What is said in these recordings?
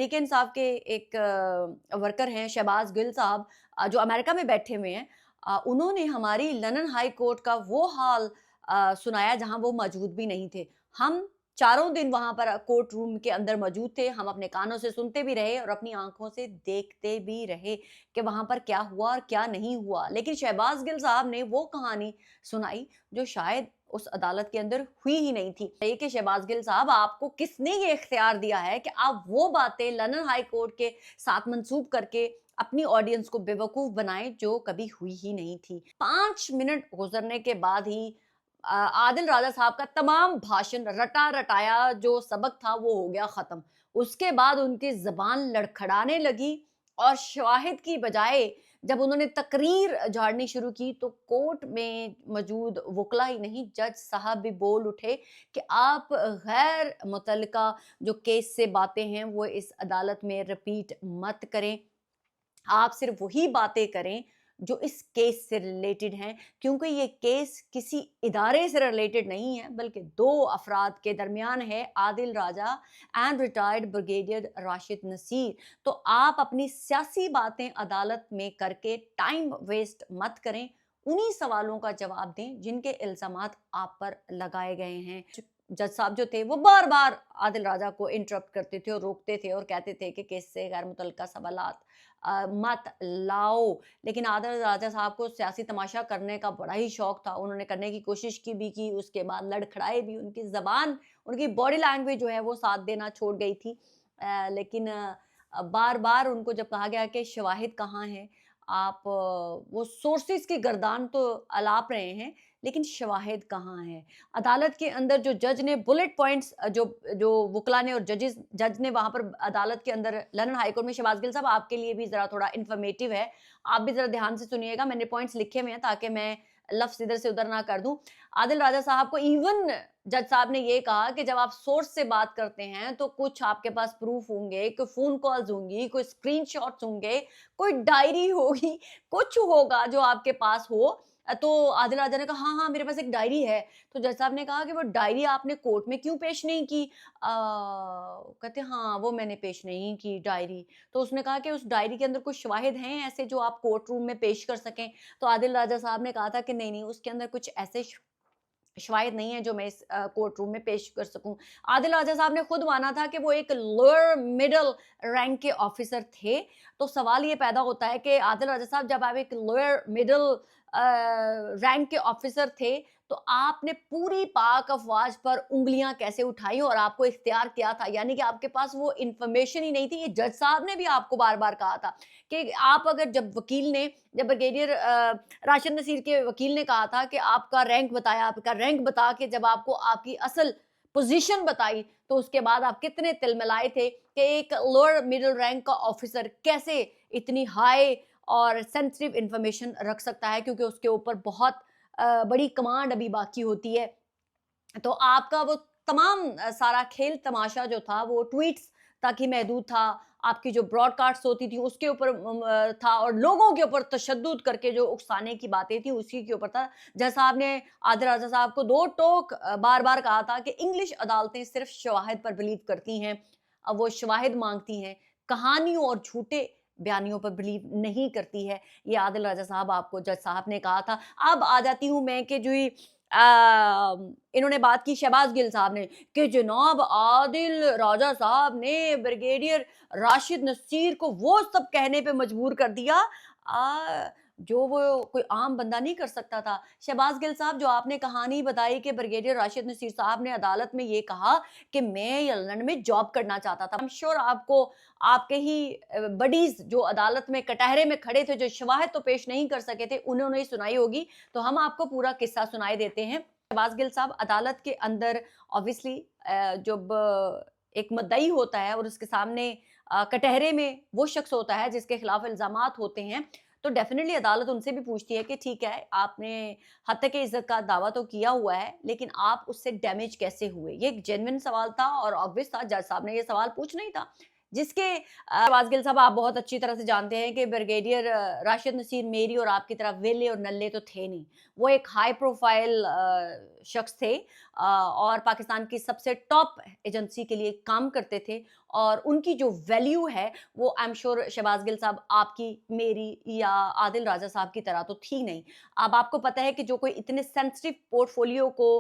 तहरीक इंसाफ के एक वर्कर हैं शहबाज गिल साहब, जो अमेरिका में बैठे हुए हैं। उन्होंने हमारी लंदन हाई कोर्ट का वो हाल सुनाया जहां वो मौजूद भी नहीं थे। हम चारों दिन वहां पर कोर्ट रूम के अंदर मौजूद थे। हम अपने कानों से सुनते भी रहे और अपनी आंखों से देखते भी रहे कि वहां पर क्या हुआ और क्या नहीं हुआ। लेकिन शहबाज गिल साहब ने वो कहानी सुनाई जो शायद उस अदालत के अंदर हुई ही नहीं थी। ये कि शहबाज गिल साहब, आपको किसने ये इख्तियार दिया है कि आप वो बातें लंदन हाई कोर्ट के साथ मंसूब करके अपनी ऑडियंस को बेवकूफ बनाएं जो कभी हुई ही नहीं थी। 5 मिनट गुजरने के बाद ही आदिल राजा साहब का तमाम भाषण, रटा रटाया जो सबक था, वो हो गया खत्म। उसके बाद उनकी जबान लड़खड़ाने लगी और शाहिद की बजाय जब उन्होंने तकरीर झाड़नी शुरू की तो कोर्ट में मौजूद वकला ही नहीं, जज साहब भी बोल उठे कि आप गैर मुतल्लिका जो केस से बातें हैं वो इस अदालत में रिपीट मत करें। आप सिर्फ वही बातें करें जो इस केस से रिलेटेड हैं, क्योंकि ये केस किसी इदारे से रिलेटेड नहीं है बल्कि दो अफराद के दरमियान है, Adil Raja and retired brigadier Rashid Nasir. तो आप अपनी सियासी बातें अदालत में करके टाइम वेस्ट मत करें, उन्हीं सवालों का जवाब दें जिनके इल्जामात आप पर लगाए गए हैं। जज साहब जो थे वो बार बार आदिल राजा को इंटरप्ट करते थे और रोकते थे और कहते थे कि केस से गैर मुतल्लिका सवालात मत लाओ। लेकिन आदिल राजा साहब को सियासी तमाशा करने का बड़ा ही शौक था। उन्होंने करने की कोशिश की भी की, उसके बाद लड़खड़ाए भी। उनकी जबान, उनकी बॉडी लैंग्वेज जो है वो साथ देना छोड़ गई थी। लेकिन बार बार उनको जब कहा गया कि शवाहिद कहाँ हैं, आप वो सोर्सेज की गर्दान तो अलाप रहे हैं लेकिन शवाहिद कहाँ हैं। अदालत के अंदर जो जज ने बुलेट पॉइंट्स, जो जो वकला ने और जज ने वहां पर अदालत के अंदर लंदन हाई कोर्ट में, शहबाज गिल साहब आपके लिए भी जरा थोड़ा इन्फॉर्मेटिव है, आप भी जरा ध्यान से सुनिएगा। मैंने पॉइंट्स लिखे हुए हैं ताकि मैं लफ्ज इधर से उधर ना कर दूं। आदिल राजा साहब को इवन जज साहब ने ये कहा कि जब आप सोर्स से बात करते हैं तो कुछ आपके पास प्रूफ होंगे, कोई फोन कॉल्स होंगी, कोई स्क्रीनशॉट्स होंगे, कोई डायरी होगी, कुछ होगा जो आपके पास हो। तो आदिल राजा ने कहा हाँ हाँ मेरे पास एक डायरी है। तो जज साहब ने कहा कि वो डायरी आपने कोर्ट में क्यों पेश नहीं की? कहते हाँ वो मैंने पेश नहीं की डायरी। तो उसने कहा कि उस डायरी के अंदर कुछ शवाहिद हैं ऐसे जो आप कोर्ट रूम में पेश कर सकें? तो आदिल राजा साहब ने कहा था कि नहीं नहीं, उसके अंदर कुछ ऐसे शायद नहीं है जो मैं इस कोर्ट रूम में पेश कर सकूं। आदिल राजा साहब ने खुद माना था कि वो एक लोअर मिडिल रैंक के ऑफिसर थे। तो सवाल ये पैदा होता है कि आदिल राजा साहब, जब आप एक लोअर मिडिल रैंक के ऑफिसर थे तो आपने पूरी पाक अफवाज पर उंगलियां कैसे उठाई और आपको इख्तियार किया था? यानी कि आपके पास वो इंफॉर्मेशन ही नहीं थी। ये जज साहब ने भी आपको बार बार कहा था कि आप अगर, जब ब्रिगेडियर राशिद नसीर के वकील ने कहा था कि आपका रैंक बताया, आपका रैंक बता के जब आपको आपकी असल पोजीशन बताई तो उसके बाद आप कितने तिलमिलाए थे कि एक लोअर मिडिल रैंक का ऑफिसर कैसे इतनी हाई और सेंसिटिव इंफॉर्मेशन रख सकता है, क्योंकि उसके ऊपर बहुत बड़ी कमांड अभी बाकी होती है। तो आपका वो तमाम सारा खेल तमाशा जो था वो ट्वीट्स तक ही महदूद था। आपकी जो ब्रॉडकास्ट होती थी उसके ऊपर था और लोगों के ऊपर तशद्दुद करके जो उकसाने की बातें थी उसी के ऊपर था। जज साहब ने आदिल राजा साहब को दो टोक बार बार कहा था कि इंग्लिश अदालतें सिर्फ शवाहिद पर बिलीव करती हैं। अब वो शवाहिद मांगती हैं, कहानियों और झूठे बयानियों पर बिलीव नहीं करती है। ये आदिल राजा साहब आपको जज साहब ने कहा था। अब आ जाती हूँ मैं कि जो इन्होंने बात की शहबाज गिल साहब ने कि जनाब आदिल राजा साहब ने ब्रिगेडियर राशिद नसीर को वो सब कहने पे मजबूर कर दिया जो वो कोई आम बंदा नहीं कर सकता था। शहबाज गिल साहब, जो आपने कहानी बताई कि ब्रिगेडियर राशिद नसीर साहब ने अदालत में ये कहा कि मैं लंदन में जॉब करना चाहता था। आई एम श्योर आपको आपके ही बडीज जो अदालत में कटहरे में खड़े थे, जो शवाहिद तो पेश नहीं कर सके थे, उन्होंने ही सुनाई होगी। तो हम आपको पूरा किस्सा सुनाई देते हैं। शहबाज गिल साहब अदालत के अंदर ऑब्वियसली जब एक मुद्दई होता है और उसके सामने कटहरे में वो शख्स होता है जिसके खिलाफ इल्जामात होते हैं, तो डेफिनेटली अदालत उनसे भी पूछती है कि ठीक है, आपने हत्या की इज्जत का दावा तो किया हुआ है लेकिन आप उससे डैमेज कैसे हुए? ये एक जेन्युइन सवाल था और ऑब्वियस था, जज साहब ने ये सवाल पूछना ही था जिसके शहबाज गिल साहब आप बहुत अच्छी तरह से जानते हैं कि ब्रिगेडियर राशिद नसीर मेरी और आपकी तरह वेले और नल्ले तो थे नहीं। वो एक हाई प्रोफाइल शख्स थे और पाकिस्तान की सबसे टॉप एजेंसी के लिए काम करते थे और उनकी जो वैल्यू है वो I am sure Shahbaz Gill साहब आपकी, मेरी या आदिल राजा साहब की तरह तो थी नहीं। अब आपको पता है कि जो कोई इतने सेंसिटिव पोर्टफोलियो को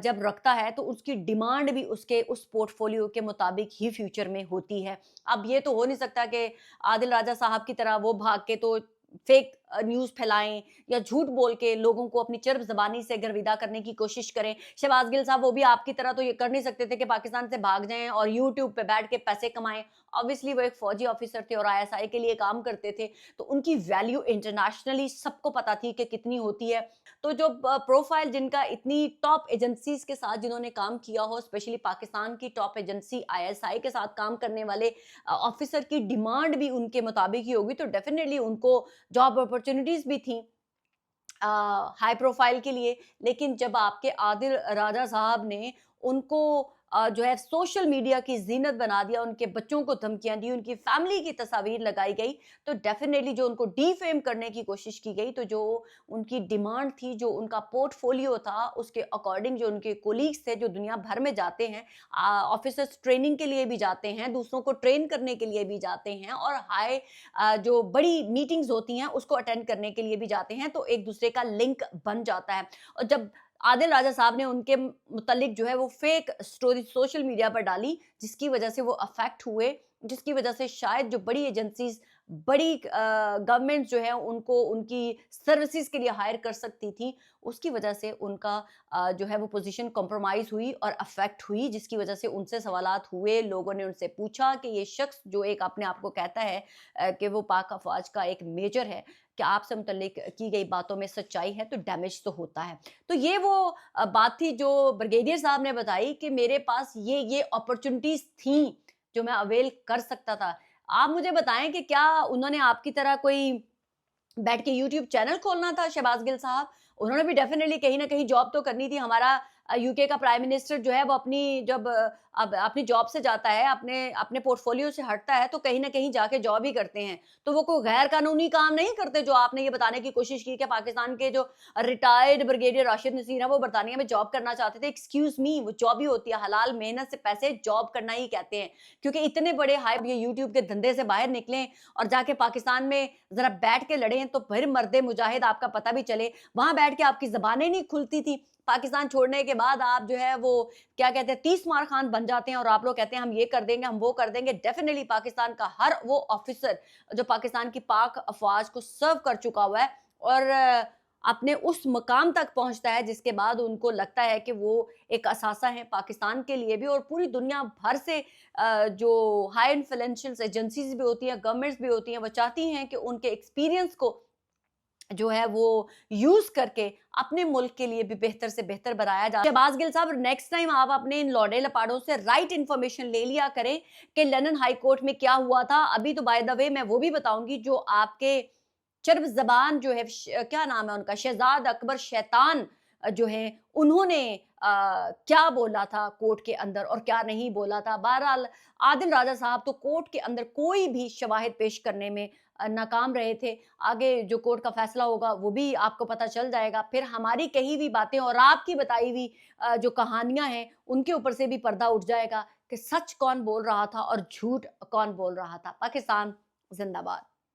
जब रखता है तो उसकी डिमांड भी उसके उस पोर्टफोलियो के मुताबिक ही फ्यूचर में होती है। अब ये तो हो नहीं सकता कि आदिल राजा साहब की तरह वो भाग के तो फेक न्यूज़ फैलाएँ या झूठ बोल के लोगों को अपनी चर्ब ज़बानी से गर्विदा करने की कोशिश करें। शहबाज गिल साहब वो भी आपकी तरह तो ये कर नहीं सकते थे कि पाकिस्तान से भाग जाएँ और यूट्यूब पे बैठ के पैसे कमाएँ। ऑब्वियसली वो एक फौजी ऑफिसर थे और आईएसआई के लिए काम करते थे, तो उनकी वैल्यू इंटरनेशनली सबको पता थी कि कितनी होती है। तो जो प्रोफाइल जिनका इतनी टॉप एजेंसीज़ के साथ जिन्होंने काम किया हो, स्पेशली पाकिस्तान की टॉप एजेंसी आईएसआई के साथ काम करने वाले ऑफिसर की डिमांड भी उनके मुताबिक ही होगी, तो डेफिनिटली उनको जॉब अपॉर्चुनिटीज़ भी थी हाई प्रोफाइल के लिए। लेकिन जब आपके आदिल राजा साहब ने उनको जो है सोशल मीडिया की ज़ीनत बना दिया, उनके बच्चों को धमकियाँ दी, उनकी फैमिली की तस्वीर लगाई गई, तो डेफ़िनेटली जो उनको डिफ़ेम करने की कोशिश की गई, तो जो उनकी डिमांड थी, जो उनका पोर्टफोलियो था, उसके अकॉर्डिंग जो उनके कोलीग्स थे, जो दुनिया भर में जाते हैं, ऑफ़िसर्स ट्रेनिंग के लिए भी जाते हैं, दूसरों को ट्रेन करने के लिए भी जाते हैं और हाई जो बड़ी मीटिंग्स होती हैं, उसको अटेंड करने के लिए भी जाते हैं, तो एक-दूसरे का लिंक बन जाता है। और जब आदिल राजा साहब ने उनके मुतालिक जो है वो फेक स्टोरी सोशल मीडिया पर डाली, जिसकी वजह से वो अफेक्ट हुए, जिसकी वजह से शायद जो बड़ी एजेंसीज़, बड़ी गवर्नमेंट जो है उनको उनकी सर्विसेज़ के लिए हायर कर सकती थी, उसकी वजह से उनका जो है वो पोज़ीशन कॉम्प्रोमाइज़ हुई और अफेक्ट हुई, जिसकी वजह से उनसे सवालात हुए। लोगों ने उनसे पूछा कि ये शख्स जो एक अपने आप को कहता है कि वो पाक अफ़वाज का एक मेजर है, क्या आपसे मुतल्लिक की गई बातों में सच्चाई है? तो डैमेज तो होता है। तो ये वो बात थी जो ब्रिगेडियर साहब ने बताई कि मेरे पास ये अपॉर्च्युनिटीज़ थीं, जो मैं अवेल कर सकता था। आप मुझे बताएँ कि क्या उन्होंने आपकी तरह कोई बैठ के यूट्यूब चैनल खोलना था शहबाज गिल साहब? उन्होंने भी डेफ़िनिटली कहीं न कहीं जॉब तो करनी थी। हमारा यूके का प्राइम मिनिस्टर जो है वो अपनी जब अब अपनी जॉब से जाता है, अपने अपने पोर्टफोलियो से हटता है, तो कहीं न कहीं जाके जॉब ही करते हैं। तो वो कोई गैर कानूनी काम नहीं करते जो आपने ये बताने की कोशिश की कि पाकिस्तान के जो रिटायर्ड ब्रिगेडियर राशिद नसीर हैं, वो बरतानिया में जॉब करना चाहते थे। एक्सक्यूज़ मी, वो जॉब ही होती है, हलाल मेहनत से पैसे जॉब करना ही कहते हैं। क्योंकि इतने बड़े हाई ये यूट्यूब के धंधे से बाहर निकलें और जाके पाकिस्तान में ज़रा बैठ के लड़ें, तो फिर मर्द मुजाहिद आपका पता भी चले। वहाँ बैठ के आपकी ज़बानें नहीं खुलती थी। पाकिस्तान छोड़ने के बाद आप जो है वो क्या कहते हैं 30 मार खान बन जाते हैं और आप लोग कहते हैं हम ये कर देंगे, हम वो कर देंगे। डेफ़िनिटली पाकिस्तान का हर वो ऑफ़िसर जो पाकिस्तान की पाक अफ़वाज को सर्व कर चुका हुआ है और अपने उस मकाम तक पहुँचता है जिसके बाद उनको लगता है कि वो एक असासा है पाकिस्तान के लिए भी और पूरी दुनिया भर से जो हाई इन्फ्लुएंशियल एजेंसीज़ भी होती हैं, गवर्नमेंट्स भी होती हैं, वो चाहती हैं कि उनके एक्सपीरियंस को जो है वो यूज़ करके अपने मुल्क के लिए भी बेहतर से बेहतर बनाया जा। शहबाज गिल साहब नेक्स्ट टाइम आप अपने इन लौड़े लपाड़ों से राइट इन्फॉर्मेशन ले लिया करें कि लंदन हाई कोर्ट में क्या हुआ था। अभी तो बाय द वे मैं वो भी बताऊँगी जो आपके चर्ब ज़बान जो है क्या नाम है उनका शहज़ाद अकबर शैतान जो हैं उन्होंने क्या बोला था कोर्ट के अंदर और क्या नहीं बोला था। बहरहाल आदिल राजा साहब तो कोर्ट के अंदर कोई भी शवाहिद पेश करने में नाकाम रहे थे। आगे जो कोर्ट का फैसला होगा वो भी आपको पता चल जाएगा। फिर हमारी कही हुई बातें और आपकी बताई हुई जो कहानियाँ हैं उनके ऊपर से भी पर्दा उठ जाएगा कि सच कौन बोल रहा था और झूठ कौन बोल रहा था। पाकिस्तान ज़िंदाबाद।